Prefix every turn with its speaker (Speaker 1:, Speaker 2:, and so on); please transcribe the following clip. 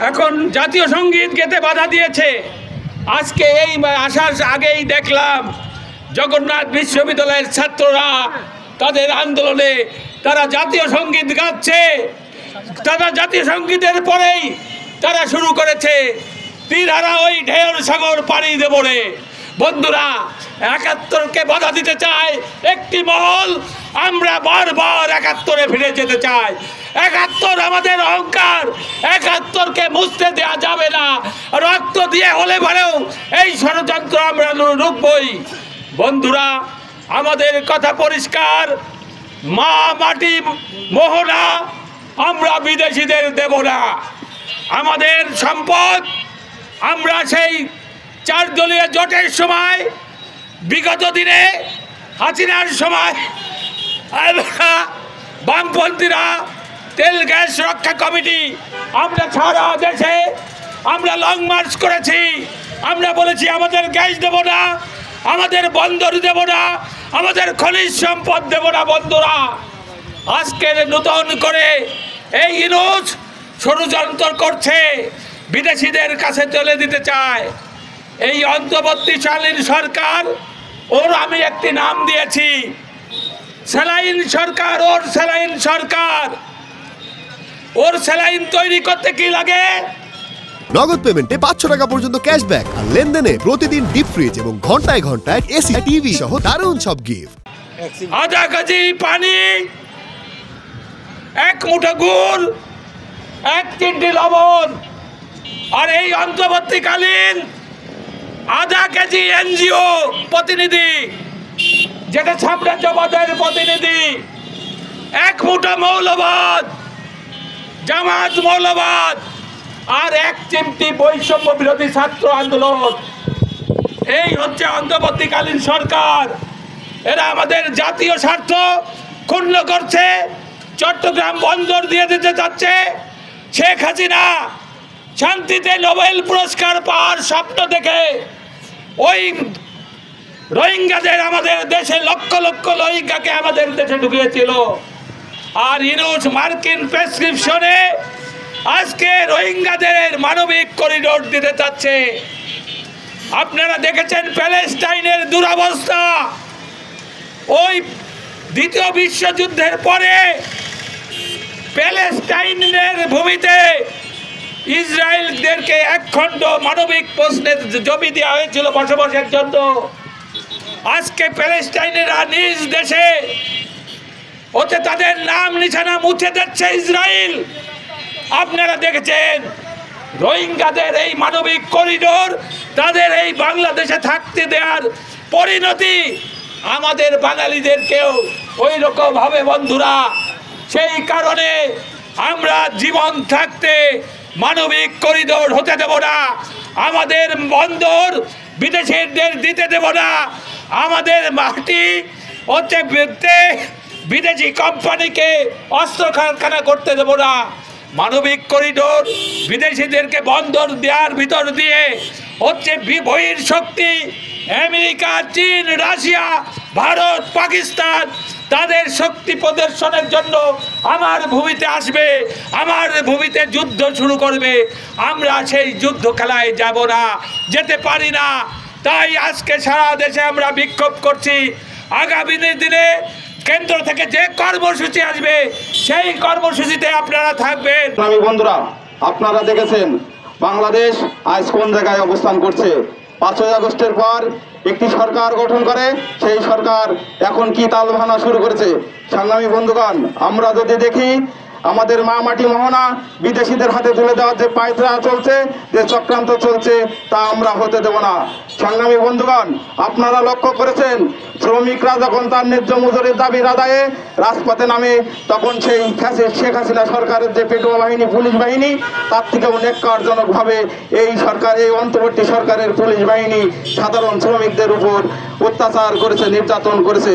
Speaker 1: এখন জাতীয় সঙ্গীত গেতে বাধা দিয়েছে। আজকে এই আসার আগেই দেখলাম জগন্নাথ বিশ্ববিদ্যালয়ের ছাত্ররা তাদের আন্দোলনে তারা জাতীয় সঙ্গীত গাচ্ছে। তারা জাতীয় সঙ্গীতের পরেই তারা শুরু করেছে তীরহারা ওই ঢেউর সাগর পাড়ি দেব রে। বন্ধুরা, ৭১কে বাধা দিতে চায় একটি মহল, আমরা বারবার ৭১-এ ফিরে যেতে চাই। ৭১ আমাদের অহংকার, ৭১কে মুছতে দেওয়া যাবে না। রক্ত দিয়ে হলে পরেও এই ষড়যন্ত্র আমরা রুখবই। বন্ধুরা, আমাদের কথা পরিষ্কার, মা মাটি মোহনা আমরা বিদেশিদের দেব না। আমাদের সম্পদ আমরা সেই ৪ দলীয় জোটের সময়, বিগত দিনে হাসিনার সময় বামপন্থীরা তেল গ্যাস রক্ষা কমিটি, আমরা সারা দেশে আমরা লং মার্চ করেছি। আমরা বলেছি আমাদের গ্যাস দেব না, আমাদের বন্দর দেব না, আমাদের খনিজ সম্পদ দেব না। বন্ধুরা, আজকের নতুন করে এই ইউনূস ষড়যন্ত্র করছে, বিদেশিদের কাছে চলে দিতে চায়। এই অন্তর্বর্তীকালীন সরকার, ওর আমি একটি নাম দিয়েছি স্যালাইন সরকার। ওর স্যালাইন সরকার, ওর স্যালাইন তৈরি করতে কি লাগে?
Speaker 2: নগদ পেমেন্টে ৫০০ টাকা পর্যন্ত ক্যাশব্যাক আর লেনদেনে প্রতিদিন ডিপ ফ্রিজ এবং ঘন্টায় ঘন্টায় এসি টিভি সহ দারুণ সব গিফট।
Speaker 1: আধা কেজি পানি, ১ মুঠো গুড়, ১ চিমটি লবণ, আর এই অন্তর্বর্তীকালীন আধা কেজি এনজিও প্রতিনিধি, যেটা সাম্রাজ্যবাদের প্রতিনিধি, ১ মুঠো মৌলবাদ, জামাত মৌলবাদ, আর ১ চিমটি বৈষম্য বিরোধী ছাত্র আন্দোলন। এই হচ্ছে অন্তর্বর্তীকালীন সরকার। এরা আমাদের জাতীয় স্বার্থ ক্ষুণ্ণ করছে। চট্টগ্রাম বন্দর দিয়ে দিতে চাচ্ছে। শেখ হাসিনা শান্তিতে নোবেল পুরস্কার পাওয়ার স্বপ্ন দেখে ওই রোহিঙ্গাদের আমাদের দেশে লক্ষ লক্ষ রোহিঙ্গাকে আমাদের দেশে ঢুকিয়েছিল। আর ইউনূস মার্কিন প্রেসক্রিপশনে আজকে রোহিঙ্গাদের মানবিক করিডোর দিতে চাচ্ছে। আপনারা দেখেছেন প্যালেস্টাইনের দুরবস্থা। ওই দ্বিতীয় বিশ্বযুদ্ধের পরে প্যালেস্টাইনের ভূমিতে ইসরায়েলদেরকে ১ খণ্ড মানবিক প্রশ্নের জমি দেওয়া হয়েছিল বসবাসের জন্য। আজকে প্যালেস্টাইনেরা নিজ দেশে ওতে তাদের নাম নিশানা মুছে দিচ্ছে ইসরায়েল। আপনারা দেখেছেন রোহিঙ্গাদের এই মানবিক করিডোর, তাদের এই বাংলাদেশে থাকতে দেওয়ার পরিণতি আমাদের বাঙালিদেরকেও ওই রকম হবে। বন্ধুরা, সেই কারণে আমরা জীবন থাকতে মানবিক করিডোর হতে দেব না। আমাদের বন্দর বিদেশিদের দিতে দেব না। আমাদের মাটি হচ্ছে বিদেশি কোম্পানিকে অস্ত্র কারখানা করতে দেব না। মানবিক করিডোর বিদেশিদেরকে বন্দর দেওয়ার ভিতর দিয়ে হচ্ছে বহির শক্তি আমেরিকা, চীন, রাশিয়া, ভারত, পাকিস্তান তাদের শক্তি প্রদর্শনের জন্য আমার ভূমিতে আসবে, আমার ভূমিতে যুদ্ধ শুরু করবে। আমরা সেই যুদ্ধ খেলায় যাব না, যেতে পারি না। তাই আজকে সারা দেশে আমরা বিক্ষোভ করছি। আগামী দিনে কেন্দ্র থেকে যে কর্মসূচি আসবে সেই কর্মসূচিতে আপনারা থাকবেন।
Speaker 3: বন্ধুরা, আপনারা দেখেছেন বাংলাদেশ আজ কোন জায়গায় অবস্থান করছে। ৫ই আগস্টের পর একটি সরকার গঠন করে, সেই সরকার এখন কি তালবাহানা শুরু করেছে। সংগ্রামী বন্ধুগণ, আমরা যদি দেখি আমাদের মা মাটি মোহনা বিদেশিদের হাতে তুলে দেওয়ার যে পায়তারা চলছে, যে চক্রান্ত চলছে, তা আমরা হতে দেব না। সংগ্রামী বন্ধুগণ, আপনারা লক্ষ্য করেছেন শ্রমিকরা যখন তার ন্যায্য মজুরির দাবির আদায়ে রাজপথে নামে, তখন সেই শেখ হাসিনা সরকারের যে পেটোয়া বাহিনী, পুলিশ বাহিনী, তার থেকেও ন্যাক্কারজনকভাবে এই সরকার, এই অন্তর্বর্তী সরকারের পুলিশ বাহিনী সাধারণ শ্রমিকদের উপর অত্যাচার করেছে, নির্যাতন করেছে।